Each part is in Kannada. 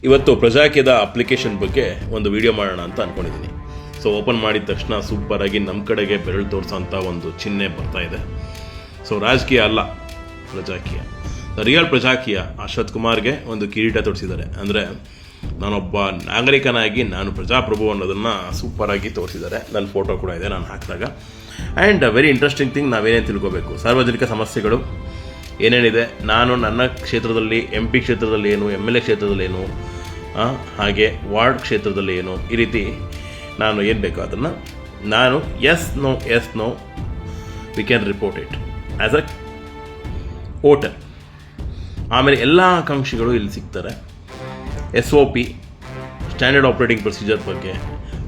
ಇವತ್ತು ಪ್ರಜಾಕೀಯದ ಅಪ್ಲಿಕೇಶನ್ ಬಗ್ಗೆ ಒಂದು ವಿಡಿಯೋ ಮಾಡೋಣ ಅಂತ ಅಂದ್ಕೊಂಡಿದ್ದೀನಿ. ಸೊ ಓಪನ್ ಮಾಡಿದ ತಕ್ಷಣ ಸೂಪರಾಗಿ ನಮ್ಮ ಕಡೆಗೆ ಬೆರಳು ತೋರಿಸೋಂಥ ಒಂದು ಚಿಹ್ನೆ ಬರ್ತಾ ಇದೆ. ಸೊ ರಾಜಕೀಯ ಅಲ್ಲ, ಪ್ರಜಾಕೀಯ, ರಿಯಲ್ ಪ್ರಜಾಕೀಯ. ಅಶ್ವಥ್ ಕುಮಾರ್ಗೆ ಒಂದು ಕಿರೀಟ ತೋರಿಸಿದ್ದಾರೆ. ಅಂದರೆ ನಾನೊಬ್ಬ ನಾಗರಿಕನಾಗಿ ನಾನು ಪ್ರಜಾಪ್ರಭು ಅನ್ನೋದನ್ನು ಸೂಪರಾಗಿ ತೋರಿಸಿದ್ದಾರೆ. ನನ್ನ ಫೋಟೋ ಕೂಡ ಇದೆ ನಾನು ಹಾಕಿದಾಗ. ಆ್ಯಂಡ್ ವೆರಿ ಇಂಟ್ರೆಸ್ಟಿಂಗ್ ಥಿಂಗ್, ನಾವೇನೇನು ತಿಳ್ಕೋಬೇಕು, ಸಾರ್ವಜನಿಕ ಸಮಸ್ಯೆಗಳು ಏನೇನಿದೆ, ನಾನು ನನ್ನ ಕ್ಷೇತ್ರದಲ್ಲಿ MP ಕ್ಷೇತ್ರದಲ್ಲಿ ಏನು, MLA ಕ್ಷೇತ್ರದಲ್ಲಿ ಏನು, ಹಾಗೆ ವಾರ್ಡ್ ಕ್ಷೇತ್ರದಲ್ಲಿ ಏನು, ಈ ರೀತಿ ನಾನು ಏನು ಬೇಕೋ ಅದನ್ನು ನಾನು yes no we can report it as a voter. ಆಮೇಲೆ ಎಲ್ಲ ಆಕಾಂಕ್ಷಿಗಳು ಇಲ್ಲಿ ಸಿಗ್ತಾರೆ. SOP ಸ್ಟ್ಯಾಂಡರ್ಡ್ ಆಪರೇಟಿಂಗ್ ಪ್ರೊಸೀಜರ್ ಬಗ್ಗೆ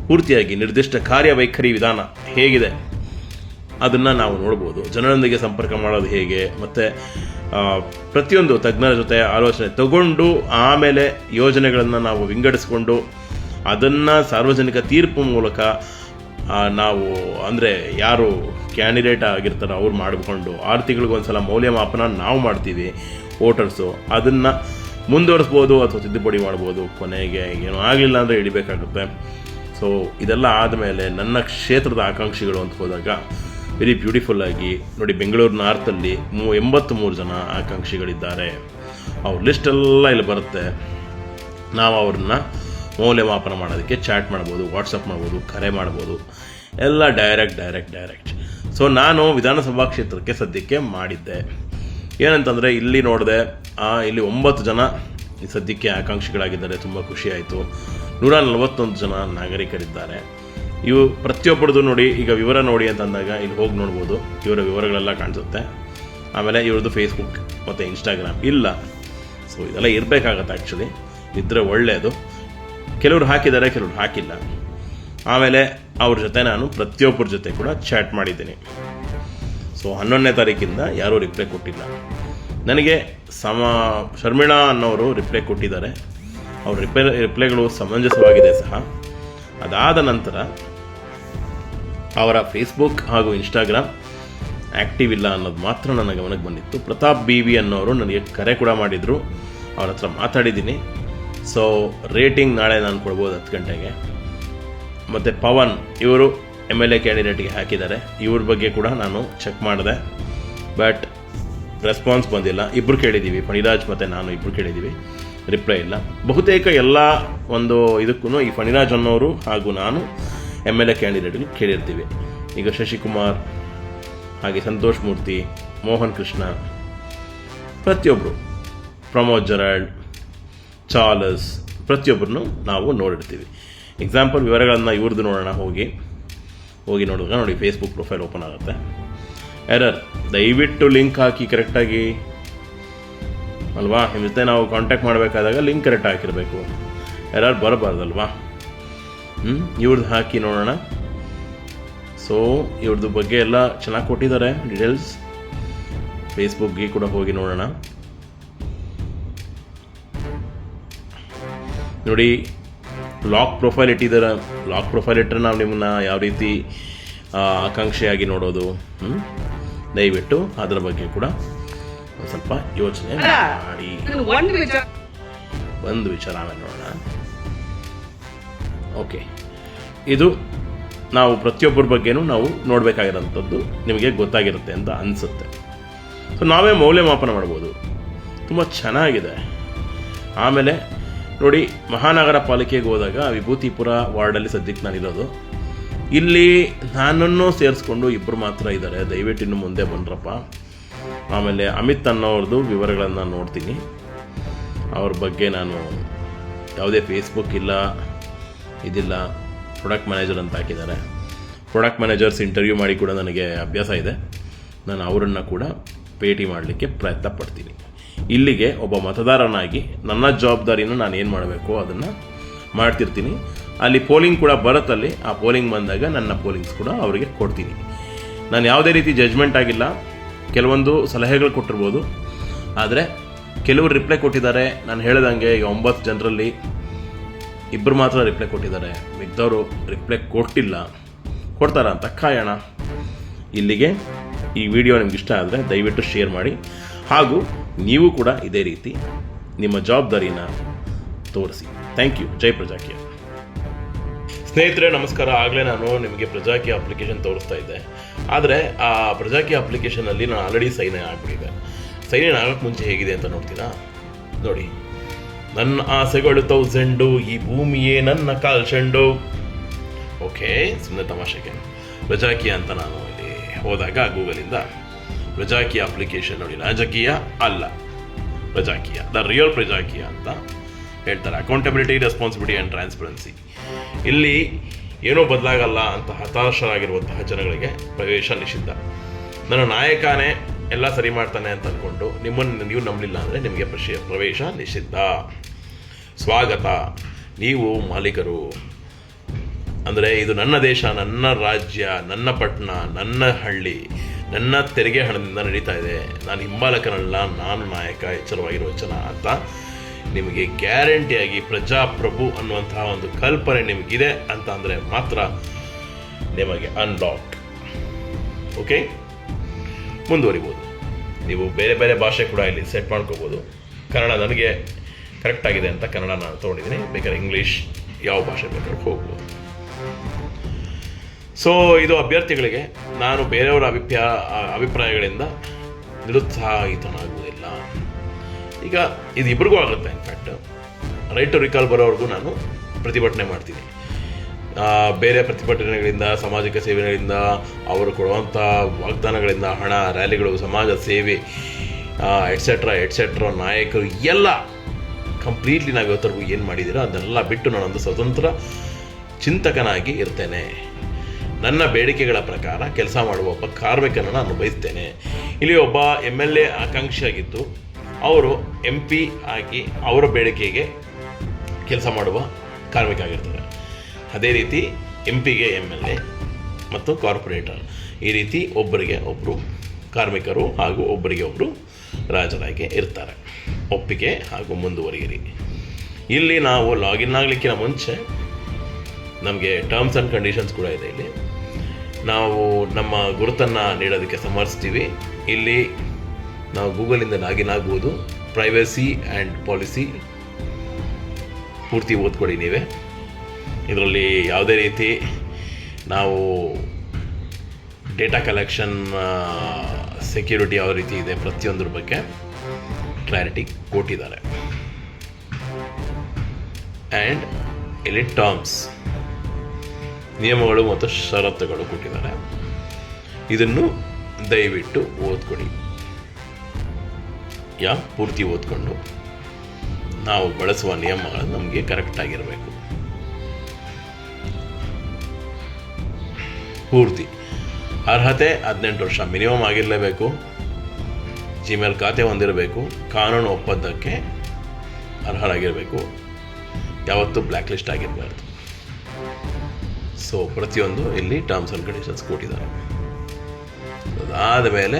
ಪೂರ್ತಿಯಾಗಿ ನಿರ್ದಿಷ್ಟ ಕಾರ್ಯವೈಖರಿ ವಿಧಾನ ಹೇಗಿದೆ ಅದನ್ನು ನಾವು ನೋಡ್ಬೋದು. ಜನರೊಂದಿಗೆ ಸಂಪರ್ಕ ಮಾಡೋದು ಹೇಗೆ, ಮತ್ತು ಪ್ರತಿಯೊಂದು ತಜ್ಞರ ಜೊತೆ ಆಲೋಚನೆ ತಗೊಂಡು ಆಮೇಲೆ ಯೋಜನೆಗಳನ್ನು ನಾವು ವಿಂಗಡಿಸ್ಕೊಂಡು ಅದನ್ನು ಸಾರ್ವಜನಿಕ ತೀರ್ಪು ಮೂಲಕ ನಾವು ಅಂದರೆ ಯಾರು ಕ್ಯಾಂಡಿಡೇಟ್ ಆಗಿರ್ತಾರೋ ಅವ್ರು ಮಾಡಿಕೊಂಡು 6 ತಿಂಗಳಿಗೊಂದು ಸಲ ಮೌಲ್ಯಮಾಪನ ನಾವು ಮಾಡ್ತೀವಿ ವೋಟರ್ಸು. ಅದನ್ನು ಮುಂದುವರಿಸ್ಬೋದು ಅಥವಾ ತಿದ್ದುಪಡಿ ಮಾಡ್ಬೋದು. ಕೊನೆಗೆ ಏನೂ ಆಗಲಿಲ್ಲ ಅಂದರೆ ಹಿಡಿಬೇಕಾಗುತ್ತೆ. ಸೊ ಇದೆಲ್ಲ ಆದಮೇಲೆ ನನ್ನ ಕ್ಷೇತ್ರದ ಆಕಾಂಕ್ಷಿಗಳು ಅಂತ ಹೋದಾಗ ವೆರಿ ಬ್ಯೂಟಿಫುಲ್ಲಾಗಿ ನೋಡಿ, ಬೆಂಗಳೂರು ನಾರ್ತಲ್ಲಿ 83 ಜನ ಆಕಾಂಕ್ಷಿಗಳಿದ್ದಾರೆ. ಅವ್ರ ಲಿಸ್ಟೆಲ್ಲ ಇಲ್ಲಿ ಬರುತ್ತೆ. ನಾವು ಅವ್ರನ್ನ ಮೌಲ್ಯಮಾಪನ ಮಾಡೋದಕ್ಕೆ ಚಾಟ್ ಮಾಡ್ಬೋದು, ವಾಟ್ಸಪ್ ಮಾಡ್ಬೋದು, ಕರೆ ಮಾಡ್ಬೋದು, ಎಲ್ಲ ಡೈರೆಕ್ಟ್. ಸೊ ನಾನು ವಿಧಾನಸಭಾ ಕ್ಷೇತ್ರಕ್ಕೆ ಸದ್ಯಕ್ಕೆ ಮಾಡಿದ್ದೆ. ಏನಂತಂದರೆ ಇಲ್ಲಿ ನೋಡಿದೆ, ಇಲ್ಲಿ 9 ಜನ ಸದ್ಯಕ್ಕೆ ಆಕಾಂಕ್ಷಿಗಳಾಗಿದ್ದಾರೆ. ತುಂಬ ಖುಷಿಯಾಯಿತು. 141 ಜನ ನಾಗರಿಕರಿದ್ದಾರೆ. ಇವು ಪ್ರತಿಯೊಬ್ಬರದು ನೋಡಿ, ಈಗ ವಿವರ ನೋಡಿ ಅಂತ ಅಂದಾಗ ಇಲ್ಲಿ ಹೋಗಿ ನೋಡ್ಬೋದು, ಇವರ ವಿವರಗಳೆಲ್ಲ ಕಾಣಿಸುತ್ತೆ. ಆಮೇಲೆ ಇವ್ರದ್ದು ಫೇಸ್ಬುಕ್ ಮತ್ತು ಇನ್ಸ್ಟಾಗ್ರಾಮ್ ಇಲ್ಲ. ಸೊ ಇದೆಲ್ಲ ಇರಬೇಕಾಗತ್ತೆ. ಆ್ಯಕ್ಚುಲಿ ಇದ್ದರೆ ಒಳ್ಳೆಯದು. ಕೆಲವರು ಹಾಕಿದ್ದಾರೆ, ಕೆಲವರು ಹಾಕಿಲ್ಲ. ಆಮೇಲೆ ಅವ್ರ ಜೊತೆ ನಾನು ಪ್ರತಿಯೊಬ್ಬರ ಜೊತೆ ಕೂಡ ಚಾಟ್ ಮಾಡಿದ್ದೀನಿ. ಸೊ 11ನೇ ತಾರೀಕಿಂದ ಯಾರೂ ರಿಪ್ಲೈ ಕೊಟ್ಟಿಲ್ಲ ನನಗೆ. ಶರ್ಮಿಳಾ ಅನ್ನೋರು ರಿಪ್ಲೈ ಕೊಟ್ಟಿದ್ದಾರೆ. ಅವ್ರ ರಿಪ್ಲೈಗಳು ಸಮಂಜಸವಾಗಿದೆ ಸಹ. ಅದಾದ ನಂತರ ಅವರ ಫೇಸ್ಬುಕ್ ಹಾಗೂ ಇನ್ಸ್ಟಾಗ್ರಾಮ್ ಆ್ಯಕ್ಟಿವ್ ಇಲ್ಲ ಅನ್ನೋದು ಮಾತ್ರ ನನ್ನ ಗಮನಕ್ಕೆ ಬಂದಿತ್ತು. ಪ್ರತಾಪ್ BV ಅನ್ನೋರು ನನಗೆ ಕರೆ ಕೂಡ ಮಾಡಿದರು. ಅವ್ರ ಹತ್ರ ಮಾತಾಡಿದ್ದೀನಿ. ಸೊ ರೇಟಿಂಗ್ ನಾಳೆ ನಾನು ಕೊಡ್ಬೋದು 10 ಗಂಟೆಗೆ. ಮತ್ತು ಪವನ್ ಇವರು MLA ಕ್ಯಾಂಡಿಡೇಟ್ಗೆ ಹಾಕಿದ್ದಾರೆ. ಇವ್ರ ಬಗ್ಗೆ ಕೂಡ ನಾನು ಚೆಕ್ ಮಾಡಿದೆ, ಬಟ್ ರೆಸ್ಪಾನ್ಸ್ ಬಂದಿಲ್ಲ. ಇಬ್ಬರು ಕೇಳಿದ್ದೀವಿ, ಫಣಿರಾಜ್ ಮತ್ತು ನಾನು ಇಬ್ಬರು ಕೇಳಿದ್ದೀವಿ, ರಿಪ್ಲೈ ಇಲ್ಲ. ಬಹುತೇಕ ಎಲ್ಲ ಒಂದು ಇದಕ್ಕೂ ಈ ಫಣಿರಾಜ್ ಅನ್ನೋರು ಹಾಗೂ ನಾನು MLA ಕ್ಯಾಂಡಿಡೇಟ್ಗೆ ಕೇಳಿರ್ತೀವಿ. ಈಗ ಶಶಿಕುಮಾರ್, ಹಾಗೆ ಸಂತೋಷ್ ಮೂರ್ತಿ, ಮೋಹನ್ ಕೃಷ್ಣ, ಪ್ರತಿಯೊಬ್ಬರು, ಪ್ರಮೋದ್ ಜರಾಲ್ಡ್, ಚಾರ್ಲ್ಸ್, ಪ್ರತಿಯೊಬ್ಬರನ್ನು ನಾವು ನೋಡಿರ್ತೀವಿ. ಎಕ್ಸಾಂಪಲ್ ವಿವರಗಳನ್ನು ಇವ್ರದ್ದು ನೋಡೋಣ. ಹೋಗಿ ನೋಡಿದಾಗ ನೋಡಿ, ಫೇಸ್ಬುಕ್ ಪ್ರೊಫೈಲ್ ಓಪನ್ ಆಗುತ್ತೆ. ಎರರ್, ದಯವಿಟ್ಟು ಲಿಂಕ್ ಹಾಕಿ ಕರೆಕ್ಟಾಗಿ ಅಲ್ವಾ. ನಿಮ್ಮ ಜೊತೆ ನಾವು ಕಾಂಟ್ಯಾಕ್ಟ್ ಮಾಡಬೇಕಾದಾಗ ಲಿಂಕ್ ಕರೆಕ್ಟ್ ಹಾಕಿರಬೇಕು. ಎರರ್ ಬರಬಾರ್ದಲ್ವಾ. ಇವ್ರದ್ದು ಹಾಕಿ ನೋಡೋಣ. ಸೊ ಇವ್ರದ್ದು ಬಗ್ಗೆ ಎಲ್ಲ ಚೆನ್ನಾಗಿ ಕೊಟ್ಟಿದ್ದಾರೆ ಡೀಟೇಲ್ಸ್. ಫೇಸ್ಬುಕ್ಗೆ ಕೂಡ ಹೋಗಿ ನೋಡೋಣ. ನೋಡಿ, ಲಾಕ್ ಪ್ರೊಫೈಲ್ ಇಟ್ಟಿದ್ದಾರೆ. ಲಾಕ್ ಪ್ರೊಫೈಲ್ ಇಟ್ಟರೆ ನಾವು ನಿಮ್ಮನ್ನ ಯಾವ ರೀತಿ ಆಕಾಂಕ್ಷೆಯಾಗಿ ನೋಡೋದು. ದಯವಿಟ್ಟು ಅದರ ಬಗ್ಗೆ ಕೂಡ ಒಂದು ಸ್ವಲ್ಪ ಯೋಚನೆ ಮಾಡಿ. ಒಂದು ವಿಚಾರ ಆಮೇಲೆ ನೋಡೋಣ. ಓಕೆ, ಇದು ನಾವು ಪ್ರತಿಯೊಬ್ಬರ ಬಗ್ಗೆನೂ ನಾವು ನೋಡಬೇಕಾಗಿರೋಂಥದ್ದು ನಿಮಗೆ ಗೊತ್ತಾಗಿರುತ್ತೆ ಅಂತ ಅನಿಸುತ್ತೆ. ಸೊ ನಾವೇ ಮೌಲ್ಯಮಾಪನ ಮಾಡ್ಬೋದು. ತುಂಬ ಚೆನ್ನಾಗಿದೆ. ಆಮೇಲೆ ನೋಡಿ, ಮಹಾನಗರ ಪಾಲಿಕೆಗೆ ಹೋದಾಗ ವಿಭೂತಿಪುರ ವಾರ್ಡಲ್ಲಿ ಸದ್ಯಕ್ಕೆ ನಾನಿರೋದು. ಇಲ್ಲಿ ನನ್ನನ್ನು ಸೇರಿಸ್ಕೊಂಡು 2 ಮಾತ್ರ ಇದ್ದಾರೆ. ದಯವಿಟ್ಟು ಇನ್ನು ಮುಂದೆ ಬನ್ರಪ್ಪ. ಆಮೇಲೆ ಅಮಿತ್ ಅನ್ನೋರ್ದು ವಿವರಗಳನ್ನು ನೋಡ್ತೀನಿ. ಅವ್ರ ಬಗ್ಗೆ ನಾನು ಯಾವುದೇ ಫೇಸ್ಬುಕ್ ಇಲ್ಲ, ಇದಿಲ್ಲ. ಪ್ರಾಡಕ್ಟ್ ಮ್ಯಾನೇಜರ್ ಅಂತ ಹಾಕಿದ್ದಾರೆ. ಪ್ರಾಡಕ್ಟ್ ಮ್ಯಾನೇಜರ್ಸ್ ಇಂಟರ್ವ್ಯೂ ಮಾಡಿ ಕೂಡ ನನಗೆ ಅಭ್ಯಾಸ ಇದೆ. ನಾನು ಅವರನ್ನು ಕೂಡ ಭೇಟಿ ಮಾಡಲಿಕ್ಕೆ ಪ್ರಯತ್ನ ಪಡ್ತೀನಿ. ಇಲ್ಲಿಗೆ ಒಬ್ಬ ಮತದಾರನಾಗಿ ನನ್ನ ಜವಾಬ್ದಾರಿನ ನಾನು ಏನು ಮಾಡಬೇಕು ಅದನ್ನು ಮಾಡ್ತಿರ್ತೀನಿ. ಅಲ್ಲಿ ಪೋಲಿಂಗ್ ಕೂಡ ಬರುತ್ತಲ್ಲಿ. ಆ ಪೋಲಿಂಗ್ ಬಂದಾಗ ನನ್ನ ಪೋಲಿಂಗ್ಸ್ ಕೂಡ ಅವರಿಗೆ ಕೊಡ್ತೀನಿ. ನಾನು ಯಾವುದೇ ರೀತಿ ಜಜ್ಮೆಂಟ್ ಆಗಿಲ್ಲ. ಕೆಲವೊಂದು ಸಲಹೆಗಳು ಕೊಟ್ಟಿರ್ಬೋದು, ಆದರೆ ಕೆಲವರು ರಿಪ್ಲೈ ಕೊಟ್ಟಿದ್ದಾರೆ. ನಾನು ಹೇಳ್ದಂಗೆ ಈಗ 9 ಜನರಲ್ಲಿ 2 ಮಾತ್ರ ರಿಪ್ಲೈ ಕೊಟ್ಟಿದ್ದಾರೆ. ಮಿಕ್ದವರು ರಿಪ್ಲೈ ಕೊಟ್ಟಿಲ್ಲ. ಕೊಡ್ತಾರ ಅಂತ ಕಾಯೋಣ. ಇಲ್ಲಿಗೆ ಈ ವಿಡಿಯೋ ನಿಮ್ಗೆ ಇಷ್ಟ ಆದರೆ ದಯವಿಟ್ಟು ಶೇರ್ ಮಾಡಿ. ಹಾಗೂ ನೀವು ಕೂಡ ಇದೇ ರೀತಿ ನಿಮ್ಮ ಜವಾಬ್ದಾರಿನ ತೋರಿಸಿ. Thank you. ಜೈ ಪ್ರಜಾಕೀಯ. ಸ್ನೇಹಿತರೆ ನಮಸ್ಕಾರ. ಆಗಲೇ ನಾನು ನಿಮಗೆ ಪ್ರಜಾಕೀಯ ಅಪ್ಲಿಕೇಶನ್ ತೋರಿಸ್ತಾ ಇದ್ದೆ. ಆದರೆ ಆ ಪ್ರಜಾಕೀಯ ಅಪ್ಲಿಕೇಶನಲ್ಲಿ ನಾನು ಆಲ್ರೆಡಿ ಸೈನ್ ಆಗಿಬಿಟ್ಟಿದೆ. ಸೈನ್ ಆಗೋಕ್ಕೆ ಮುಂಚೆ ಹೇಗಿದೆ ಅಂತ ನೋಡ್ತೀರಾ? ನೋಡಿ, ನನ್ನ ಆಸೆಗಳು 1000, ಈ ಭೂಮಿಯೇ ನನ್ನ ಕಾಲ್ಚೆಂಡು. ಓಕೆ, ಸುಮ್ಮನೆ ತಮಾಷೆಗೆ ಪ್ರಜಾಕೀಯ ಅಂತ ನಾನು ಇಲ್ಲಿ ಹೋದಾಗ ಗೂಗಲಿಂದ ಪ್ರಜಾಕೀಯ ಅಪ್ಲಿಕೇಶನ್ ನೋಡಿ, ರಾಜಕೀಯ ಅಲ್ಲ ಪ್ರಜಾಕೀಯ, ದ ರಿಯಲ್ ಪ್ರಜಾಕೀಯ ಅಂತ ಹೇಳ್ತಾರೆ. Accountability, responsibility and transparency. ಇಲ್ಲಿ ಏನೂ ಬದಲಾಗಲ್ಲ ಅಂತ ಹತಾಶರಾಗಿರುವಂತಹ ಜನಗಳಿಗೆ ಪ್ರವೇಶ ನಿಷಿದ್ಧ. ನನ್ನ ನಾಯಕನೇ ಎಲ್ಲ ಸರಿ ಮಾಡ್ತಾನೆ ಅಂತ ಅಂದ್ಕೊಂಡು ನೀವು ನಂಬಲಿಲ್ಲ ಅಂದರೆ ನಿಮಗೆ ಪ್ರವೇಶ ನಿಷಿದ್ಧ. ಸ್ವಾಗತ, ನೀವು ಮಾಲೀಕರು. ಅಂದರೆ ಇದು ನನ್ನ ದೇಶ, ನನ್ನ ರಾಜ್ಯ, ನನ್ನ ಪಟ್ಟಣ, ನನ್ನ ಹಳ್ಳಿ, ನನ್ನ ತೆರಿಗೆ ಹಣದಿಂದ ನಡೀತಾ ಇದೆ. ನಾನು ಹಿಂಬಾಲಕನಲ್ಲ, ನಾನು ನಾಯಕ, ಎಚ್ಚರವಾಗಿರುವ ಜನ ಅಂತ ನಿಮಗೆ ಗ್ಯಾರಂಟಿಯಾಗಿ ಪ್ರಜಾಪ್ರಭು ಅನ್ನುವಂತಹ ಒಂದು ಕಲ್ಪನೆ ನಿಮಗಿದೆ ಅಂತ ಅಂದರೆ ಮಾತ್ರ ನಿಮಗೆ ಅನ್ಲಾಕ್. ಓಕೆ, ಮುಂದುವರಿಬೋದು. ನೀವು ಬೇರೆ ಬೇರೆ ಭಾಷೆ ಕೂಡ ಇಲ್ಲಿ ಸೆಟ್ ಮಾಡ್ಕೋಬೋದು. ಕನ್ನಡ ನನಗೆ ಕರೆಕ್ಟಾಗಿದೆ ಅಂತ ಕನ್ನಡ ನಾನು ತೊಗೊಂಡಿದ್ದೀನಿ. ಬೇಕಾದ್ರೆ ಇಂಗ್ಲೀಷ್ ಯಾವ ಭಾಷೆ ಬೇಕಾದ್ರೂ ಹೋಗ್ಬೋದು. ಸೊ ಇದು ಅಭ್ಯರ್ಥಿಗಳಿಗೆ ನಾನು ಬೇರೆಯವರ ಅಭಿಪ್ರಾಯಗಳಿಂದ ನಿರುತ್ಸಾಹಿತನಾಗುವುದಿಲ್ಲ. ಈಗ ಇದು ಇಬ್ರಿಗೂ ಆಗುತ್ತೆ. ಇನ್ಫ್ಯಾಕ್ಟ್ ರೈಟ್ ಟು ರಿಕಾಲ್ ಬರೋವರೆಗೂ ನಾನು ಪ್ರತಿಭಟನೆ ಮಾಡ್ತೀನಿ. ಬೇರೆ ಪ್ರತಿಭಟನೆಗಳಿಂದ, ಸಾಮಾಜಿಕ ಸೇವೆಗಳಿಂದ, ಅವರು ಕೊಡುವಂಥ ವಾಗ್ದಾನಗಳಿಂದ, ಹಣ, ರ್ಯಾಲಿಗಳು, ಸಮಾಜ ಸೇವೆ ಎಟ್ಸೆಟ್ರಾ ನಾಯಕರು ಎಲ್ಲ ಕಂಪ್ಲೀಟ್ಲಿ ನಾವು ಇವತ್ತರೆಗೂ ಏನು ಮಾಡಿದ್ದೀರೋ ಅದನ್ನೆಲ್ಲ ಬಿಟ್ಟು ನಾನೊಂದು ಸ್ವತಂತ್ರ ಚಿಂತಕನಾಗಿ ಇರ್ತೇನೆ. ನನ್ನ ಬೇಡಿಕೆಗಳ ಪ್ರಕಾರ ಕೆಲಸ ಮಾಡುವ ಒಬ್ಬ ಕಾರ್ಮಿಕನನ್ನು ನಾನು ಬಯಸ್ತೇನೆ. ಇಲ್ಲಿ ಒಬ್ಬ MLA ಆಕಾಂಕ್ಷಿಯಾಗಿದ್ದು ಅವರು MP ಆಗಿ ಅವರ ಬೇಡಿಕೆಗೆ ಕೆಲಸ ಮಾಡುವ ಕಾರ್ಮಿಕ ಆಗಿರ್ತಾರೆ. ಅದೇ ರೀತಿ MP-ಗೆ MLA ಮತ್ತು ಕಾರ್ಪೊರೇಟರ್, ಈ ರೀತಿ ಒಬ್ಬರಿಗೆ ಒಬ್ಬರು ಕಾರ್ಮಿಕರು ಹಾಗೂ ಒಬ್ಬರಿಗೆ ಒಬ್ಬರು ರಾಜರಾಗಿ ಇರ್ತಾರೆ. ಒಪ್ಪಿಗೆ ಹಾಗೂ ಮುಂದುವರಿಯಿರಿ. ಇಲ್ಲಿ ನಾವು ಲಾಗಿನ್ ಆಗಲಿಕ್ಕಿಂತ ಮುಂಚೆ ನಮಗೆ ಟರ್ಮ್ಸ್ ಆ್ಯಂಡ್ ಕಂಡೀಷನ್ಸ್ ಕೂಡ ಇದೆ. ಇಲ್ಲಿ ನಾವು ನಮ್ಮ ಗುರುತನ್ನು ನೀಡೋದಕ್ಕೆ ಸಮರ್ಸ್ತೀವಿ. ಇಲ್ಲಿ ನಾವು ಗೂಗಲಿಂದ ಲಾಗಿನ್ ಆಗ್ಬೋದು. ಪ್ರೈವಸಿ ಆ್ಯಂಡ್ ಪಾಲಿಸಿ ಪೂರ್ತಿ ಓದ್ಕೊಡಿ ನೀವೇ. ಇದರಲ್ಲಿ ಯಾವುದೇ ರೀತಿ ನಾವು ಡೇಟಾ ಕಲೆಕ್ಷನ್, ಸೆಕ್ಯೂರಿಟಿ ಯಾವ ರೀತಿ ಇದೆ ಪ್ರತಿಯೊಂದ್ರ ಬಗ್ಗೆ ಕ್ಲಾರಿಟಿ ಕೊಟ್ಟಿದ್ದಾರೆ. ಆ್ಯಂಡ್ ಇಲ್ಲಿ ಟರ್ಮ್ಸ್, ನಿಯಮಗಳು ಮತ್ತು ಷರತ್ತುಗಳು ಕೊಟ್ಟಿದ್ದಾರೆ. ಇದನ್ನು ದಯವಿಟ್ಟು ಓದ್ಕೊಡಿ. ಪೂರ್ತಿ ಓದ್ಕೊಂಡು ನಾವು ಬಳಸುವ ನಿಯಮಗಳು ನಮಗೆ ಕರೆಕ್ಟಾಗಿರಬೇಕು. ಪೂರ್ತಿ ಅರ್ಹತೆ 18 ವರ್ಷ ಮಿನಿಮಮ್ ಆಗಿರಲೇಬೇಕು. ಜಿಮೇಲ್ ಖಾತೆ ಹೊಂದಿರಬೇಕು. ಕಾನೂನು ಒಪ್ಪಂದಕ್ಕೆ ಅರ್ಹರಾಗಿರಬೇಕು. ಯಾವತ್ತೂ ಬ್ಲ್ಯಾಕ್ ಲಿಸ್ಟ್ ಆಗಿರಬಾರ್ದು. ಸೊ ಪ್ರತಿಯೊಂದು ಇಲ್ಲಿ ಟರ್ಮ್ಸ್ ಆ್ಯಂಡ್ ಕಂಡೀಷನ್ಸ್ ಕೊಟ್ಟಿದ್ದಾರೆ. ಅದಾದ ಮೇಲೆ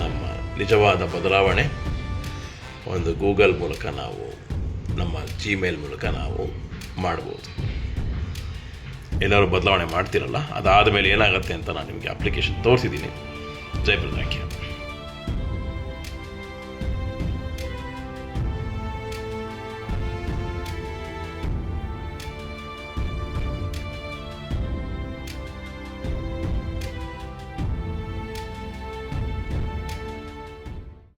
ನಮ್ಮ ನಿಜವಾದ ಬದಲಾವಣೆ ಒಂದು ಗೂಗಲ್ ಮೂಲಕ ನಾವು, ನಮ್ಮ ಜಿಮೇಲ್ ಮೂಲಕ ನಾವು ಮಾಡ್ಬೋದು. ಎಲ್ಲರೂ ಬದಲಾವಣೆ ಮಾಡ್ತಿರಲ್ಲ, ಅದಾದ ಮೇಲೆ ಏನಾಗುತ್ತೆ ಅಂತ ನಾನು ನಿಮಗೆ ಅಪ್ಲಿಕೇಶನ್ ತೋರಿಸಿದ್ದೀನಿ. ಜೈ ಪ್ರಜಾಕೀಯ.